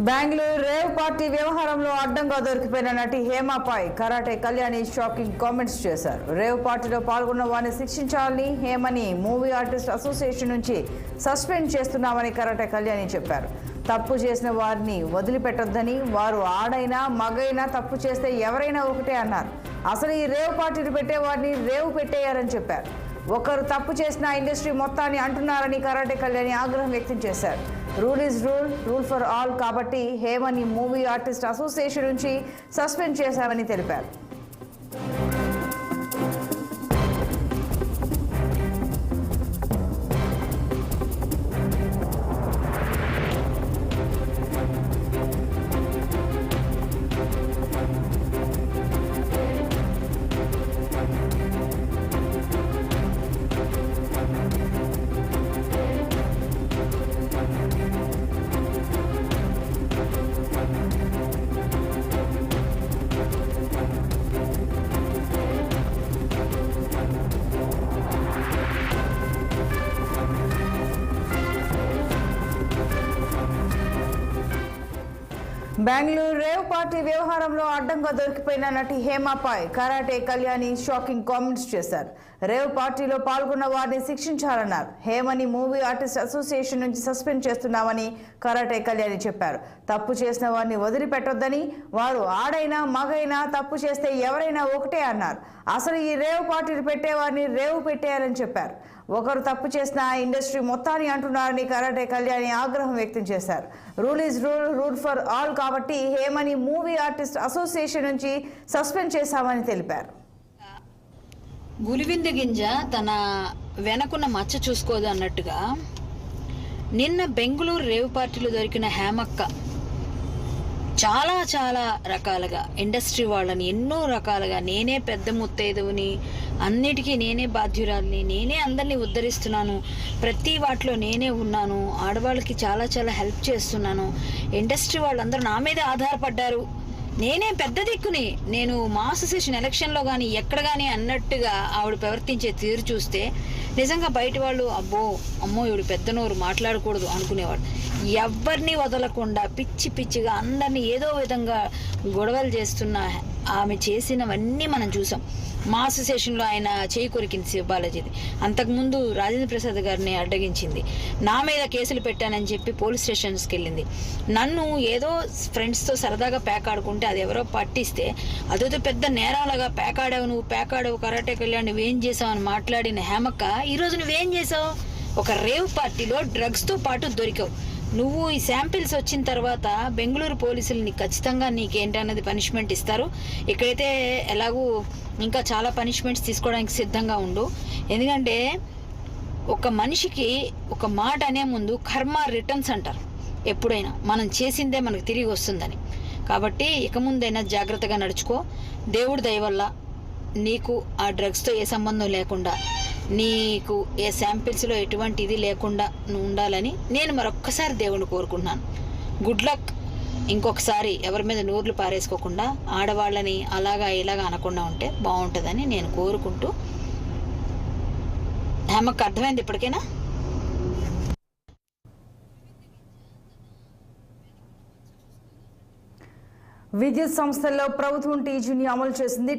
Bengaluru rave party వ్యవహారంలో అడ్డంగా దొరికిపోయిన నటి హేమపై కరాటే కళ్యాణి షాకింగ్ కామెంట్స్ చేశారు. రేవ్ పార్టీలో పాల్గొన్న వారిని శిక్షించాలని హేమని మూవీ ఆర్టిస్ట్ అసోసియేషన్ నుంచి సస్పెండ్ చేస్తున్నామని కరాటే కళ్యాణి చెప్పారు. తప్పు చేసిన వారిని వదిలిపెట్టొద్దని, వారు ఆడైనా మగైనా తప్పు చేస్తే ఎవరైనా ఒకటే అన్నారు. అసలు ఈ రేవ్ పార్టీలు పెట్టే వారిని రేవ్ పెట్టేయాలని చెప్పారు. ఒకరు తప్పు చేసిన ఇండస్ట్రీ మొత్తాన్ని అంటున్నారని కరాటే కళ్యాణి ఆగ్రహం వ్యక్తం చేశారు. Rule is rule, rule for all కాబట్టి హేమని మూవీ ఆర్టిస్ట్ అసోసియేషన్ నుంచి సస్పెండ్ చేశామని తెలిపారు. బెంగళూరు రేవ్ పార్టీ వ్యవహారంలో అడ్డంగా దొరికిపోయిన నటి హేమపై కరాటే కళ్యాణి షాకింగ్ కామెంట్స్ చేశారు. రేవ్ పార్టీలో పాల్గొన్న వారిని శిక్షించాలన్నారు. హేమని మూవీ ఆర్టిస్ట్ అసోసియేషన్ నుంచి సస్పెండ్ చేస్తున్నామని కరాటే కళ్యాణి చెప్పారు. తప్పు చేసిన వారిని వదిలిపెట్టొద్దని, వారు ఆడైనా మగైనా తప్పు చేస్తే ఎవరైనా ఒకటే అన్నారు. అసలు ఈ రేవ్ పార్టీలు పెట్టేవారిని రేవ్ పెట్టేయాలని చెప్పారు. ఒకరు తప్పు చేసిన ఇండస్ట్రీ మొత్తాన్ని అంటున్నారని కరాటే కళ్యాణి ఆగ్రహం వ్యక్తం చేశారు. Rule is rule, rule for all కాబట్టి హేమని మూవీ ఆర్టిస్ట్ అసోసియేషన్ నుంచి సస్పెండ్ చేశామని తెలిపారు. గులివింద గింజ తన వెనకున్న మచ్చ చూసుకోదు అన్నట్టుగా నిన్న బెంగళూరు రేవ్ పార్టీలో దొరికిన హేమక్క చాలా చాలా రకాలుగా ఇండస్ట్రీ వాళ్ళని ఎన్నో రకాలుగా నేనే పెద్ద ముత్తైదువుని, అన్నిటికీ నేనే బాధ్యురాలిని, నేనే అందరినీ ఉద్ధరిస్తున్నాను, ప్రతి వాటిలో నేనే ఉన్నాను, ఆడవాళ్ళకి చాలా చాలా హెల్ప్ చేస్తున్నాను, ఇండస్ట్రీ వాళ్ళందరూ నా మీద ఆధారపడ్డారు, నేనే పెద్ద దిక్కుని, నేను మా అసోసియేషన్ ఎలక్షన్లో కానీ ఎక్కడ కానీ అన్నట్టుగా ఆవిడ ప్రవర్తించే తీరు చూస్తే నిజంగా బయట వాళ్ళు అమ్మో ఈవిడ పెద్ద నోరు మాట్లాడకూడదు అనుకునేవాడు. ఎవరిని వదలకుండా పిచ్చి పిచ్చిగా అందరినీ ఏదో విధంగా గొడవలు చేస్తున్న ఆమె చేసినవన్నీ మనం చూసాం. మా అసోసియేషన్లో ఆయన చేయి కొరికింది శివబాలాజీది, అంతకుముందు రాజేంద్ర ప్రసాద్ గారిని అడ్డగించింది, నా మీద కేసులు పెట్టానని చెప్పి పోలీస్ స్టేషన్స్కి వెళ్ళింది. నన్ను ఏదో ఫ్రెండ్స్తో సరదాగా పేకాడుకుంటే అది ఎవరో పట్టిస్తే అదేదో పెద్ద నేరాలుగా పేకాడావు కరాటే కళ్యాణ్ నువ్వేం చేసావు అని మాట్లాడిన హేమక్క ఈరోజు నువ్వేం చేసావు? ఒక రేవ్ పార్టీలో డ్రగ్స్తో పాటు దొరికావు. నువ్వు ఈ శాంపిల్స్ వచ్చిన తర్వాత బెంగళూరు పోలీసులు నీకు ఖచ్చితంగా నీకేంటన్నది పనిష్మెంట్ ఇస్తారు. ఇక్కడైతే ఎలాగూ ఇంకా చాలా పనిష్మెంట్స్ తీసుకోవడానికి సిద్ధంగా ఉండు. ఎందుకంటే ఒక మనిషికి ఒక మాట అనే ముందు కర్మ రిటర్న్స్ అంటారు. ఎప్పుడైనా మనం చేసిందే మనకు తిరిగి వస్తుందని. కాబట్టి ఇక ముందైనా జాగ్రత్తగా నడుచుకో. దేవుడి దయ వల్ల నీకు ఆ డ్రగ్స్తో ఏ సంబంధం లేకుండా, నీకు ఏ శాంపిల్స్లో ఎటువంటి ఇది లేకుండా నువ్వు ఉండాలని నేను మరొక్కసారి దేవుణ్ణి కోరుకుంటున్నాను. Good luck. ఇంకొకసారి ఎవరి మీద నోర్లు పారేసుకోకుండా ఆడవాళ్ళని అలాగా ఇలాగా అనకుండా ఉంటే బాగుంటుందని నేను కోరుకుంటూ, హేమకు అర్థమైంది ఇప్పటికైనా? విద్యుత్ సంస్థల్లో ప్రభుత్వం టీజీని అమలు చేసింది.